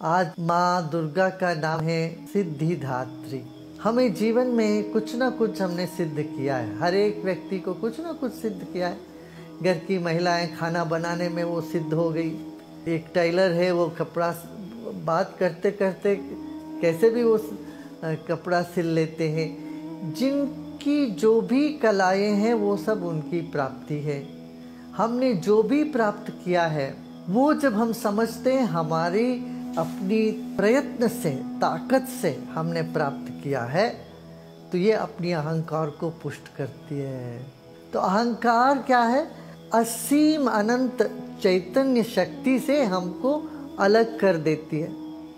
आज माँ दुर्गा का नाम है सिद्धिदात्री। हमें जीवन में कुछ ना कुछ हमने सिद्ध किया है। हर एक व्यक्ति को कुछ ना कुछ सिद्ध किया है। घर की महिलाएं खाना बनाने में वो सिद्ध हो गई। एक टेलर है, वो कपड़ा बात करते करते कैसे भी वो कपड़ा सिल लेते हैं। जिनकी जो भी कलाएं हैं वो सब उनकी प्राप्ति है। हमने जो भी प्राप्त किया है वो जब हम समझते हैं हमारी अपनी प्रयत्न से, ताकत से हमने प्राप्त किया है, तो ये अपनी अहंकार को पुष्ट करती है। तो अहंकार क्या है? असीम अनंत चैतन्य शक्ति से हमको अलग कर देती है।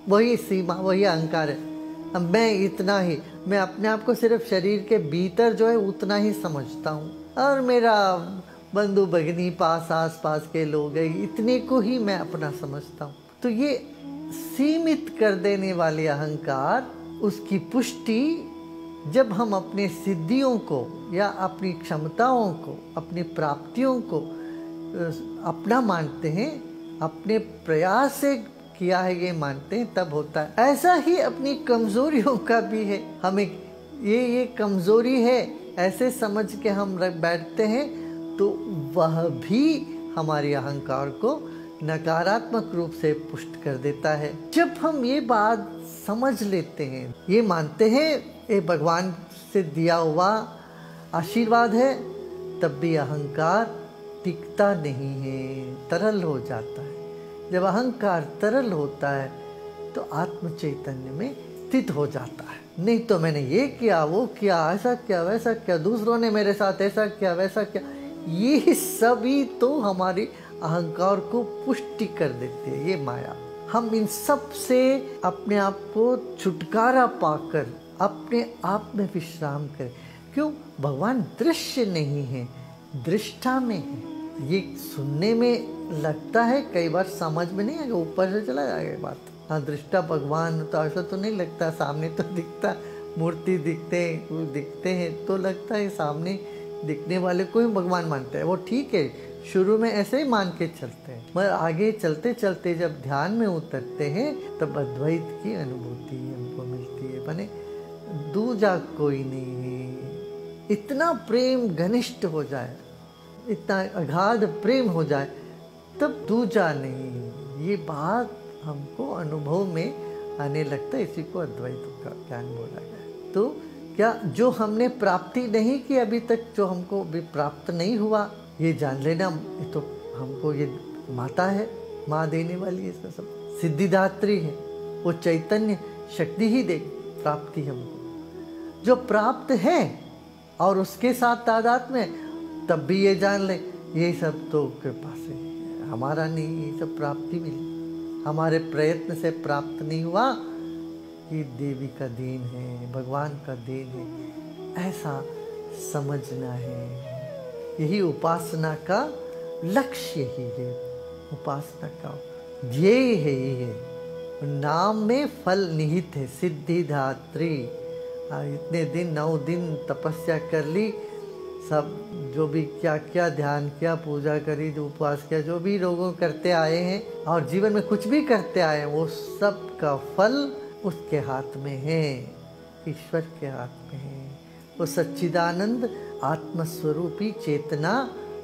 वही सीमा, वही अहंकार है। अब मैं इतना ही, मैं अपने आप को सिर्फ शरीर के भीतर जो है उतना ही समझता हूँ, और मेरा बंधु भगिनी पास आस पास के लोग हैं, इतने को ही मैं अपना समझता हूँ। तो ये सीमित कर देने वाले अहंकार, उसकी पुष्टि जब हम अपने सिद्धियों को या अपनी क्षमताओं को, अपनी प्राप्तियों को अपना मानते हैं, अपने प्रयास से किया है ये मानते हैं, तब होता है। ऐसा ही अपनी कमजोरियों का भी है। हमें ये कमजोरी है ऐसे समझ के हम बैठते हैं, तो वह भी हमारे अहंकार को नकारात्मक रूप से पुष्ट कर देता है। जब हम ये बात समझ लेते हैं, ये मानते हैं ये भगवान से दिया हुआ आशीर्वाद है, तब भी अहंकार टिकता नहीं है, तरल हो जाता है। जब अहंकार तरल होता है तो आत्म चैतन्य में स्थित हो जाता है। नहीं तो मैंने ये किया, वो किया, ऐसा किया, वैसा किया, दूसरों ने मेरे साथ ऐसा किया, वैसा किया, ये सभी तो हमारी अहंकार को पुष्टि कर देती है, ये माया। हम इन सब से अपने आप को छुटकारा पाकर अपने आप में विश्राम करें। क्यों? भगवान दृश्य नहीं है, दृष्टा में है। ये सुनने में लगता है, कई बार समझ में नहीं आएगा, ऊपर से चला जाएगा बात। हाँ, दृष्टा भगवान तो ऐसा तो नहीं लगता, सामने तो दिखता, मूर्ति दिखते हैं तो लगता है सामने दिखने वाले को ही भगवान मानते हैं। वो ठीक है, शुरू में ऐसे ही मान के चलते हैं, मगर आगे चलते चलते जब ध्यान में उतरते हैं तब अद्वैत की अनुभूति हमको मिलती है। माने दूजा कोई नहीं है। इतना प्रेम घनिष्ठ हो जाए, इतना अगाध प्रेम हो जाए, तब दूजा नहीं। ये बात हमको अनुभव में आने लगता है। इसी को अद्वैत का ज्ञान बोला गया। तो क्या जो हमने प्राप्ति नहीं की अभी तक, जो हमको भी प्राप्त नहीं हुआ, ये जान लेना, ये तो हमको ये माता है, माँ देने वाली है, इसका सब सिद्धिदात्री है। वो चैतन्य शक्ति ही देगी प्राप्ति हमको। जो प्राप्त है और उसके साथ तादाद में, तब भी ये जान ले ये सब तो कृपा से, हमारा नहीं, ये सब प्राप्ति मिली, हमारे प्रयत्न से प्राप्त नहीं हुआ, ये देवी का देन है, भगवान का देन है। ऐसा समझना है। यही उपासना का लक्ष्य ही है। उपासना का ध्येय है ये। नाम में फल निहित है, सिद्धिदात्री। इतने दिन 9 दिन तपस्या कर ली, सब जो भी क्या क्या ध्यान किया, पूजा करी, उपवास किया, जो भी लोग करते आए हैं और जीवन में कुछ भी करते आए हैं, वो सब का फल उसके हाथ में है, ईश्वर के हाथ में है। वो सच्चिदानंद आत्मस्वरूपी चेतना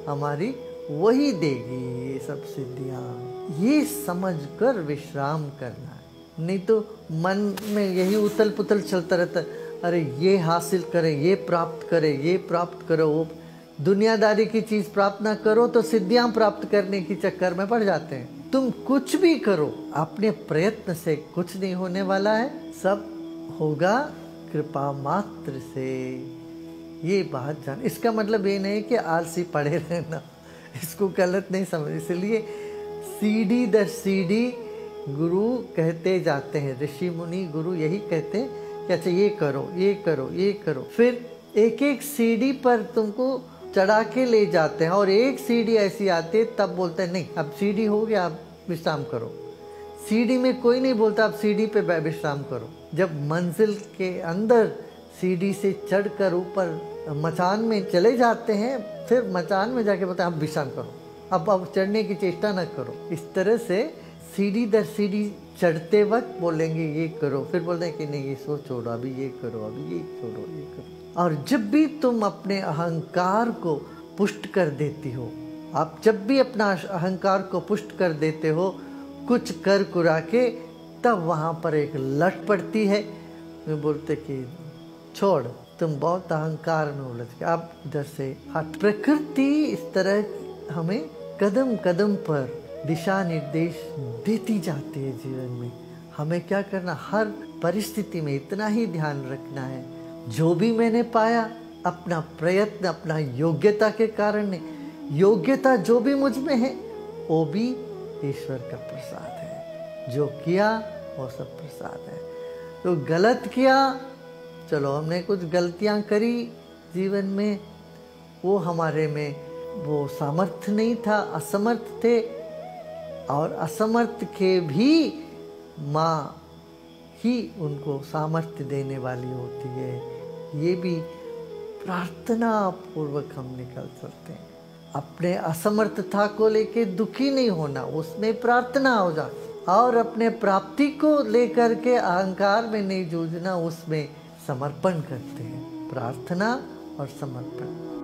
हमारी वही देगी ये सब सिद्धियाँ। ये समझकर विश्राम करना है। नहीं तो मन में यही उथल पुथल चलता रहता है। अरे ये हासिल करे, ये प्राप्त करे, ये प्राप्त करो, वो दुनियादारी की चीज़ प्राप्त ना करो तो सिद्धियाँ प्राप्त करने की चक्कर में पड़ जाते हैं। तुम कुछ भी करो, अपने प्रयत्न से कुछ नहीं होने वाला है, सब होगा कृपा मात्र से। ये बात जान। इसका मतलब ये नहीं कि आलसी पड़े रहना, इसको गलत नहीं समझ। इसलिए सीढ़ी दर सीढ़ी गुरु कहते जाते हैं, ऋषि मुनि गुरु यही कहते हैं कि अच्छा ये करो, ये करो, ये करो। फिर एक एक सीढ़ी पर तुमको चढ़ा के ले जाते हैं, और एक सीढ़ी ऐसी आती है तब बोलते हैं नहीं अब सीढ़ी हो गया, अब विश्राम करो। सीढ़ी में कोई नहीं बोलता अब सीढ़ी पे विश्राम करो। जब मंजिल के अंदर सीढ़ी से चढ़कर ऊपर मचान में चले जाते हैं, फिर मचान में जाके बोलते हैं अब विश्राम करो, अब चढ़ने की चेष्टा न करो। इस तरह से सीढ़ी दर सीढ़ी चढ़ते वक्त बोलेंगे ये करो, फिर बोलते हैं कि नहीं ये सो छोड़ो, अभी ये करो, अभी ये छोड़ो, ये करो। और जब भी तुम अपने अहंकार को पुष्ट कर देती हो, आप जब भी अपना अहंकार को पुष्ट कर देते हो कुछ कर कुरा के, तब वहाँ पर एक लट पड़ती है। मैं बोलते कि छोड़, तुम बहुत अहंकार में उलझ गए, आप इधर से हट। प्रकृति इस तरह हमें कदम कदम पर दिशा निर्देश देती जाती है जीवन में। हमें क्या करना, हर परिस्थिति में इतना ही ध्यान रखना है, जो भी मैंने पाया अपना प्रयत्न, अपना योग्यता के कारण ने, योग्यता जो भी मुझ में है वो भी ईश्वर का प्रसाद है, जो किया वो सब प्रसाद है। तो गलत किया, चलो हमने कुछ गलतियां करी जीवन में, वो हमारे में वो सामर्थ्य नहीं था, असमर्थ थे, और असमर्थ के भी माँ ही उनको सामर्थ्य देने वाली होती है। ये भी प्रार्थना पूर्वक हम निकल सकते हैं। अपने असमर्थता को लेके दुखी नहीं होना, उसमें प्रार्थना हो जाती, और अपने प्राप्ति को लेकर के अहंकार में नहीं जूझना, उसमें समर्पण करते हैं। प्रार्थना और समर्पण।